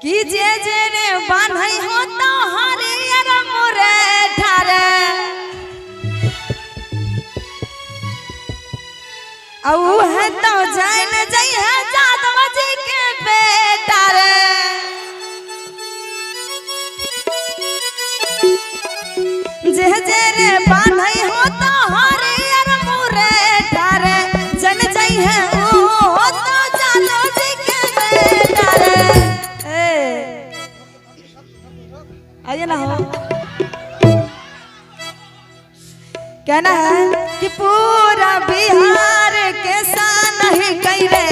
कि जे जे रे बान्हई हो तो हरियर मोरे ठारे औ है तो जान जई है जादव जी के बेटा रे जे जे रे बान्हई हो तो हरियर मोरे ठारे जन जई है ओ तो जादव जी के बेटा रे। आइए ना हो कहना है कि पूरा बिहार के शान ही कइले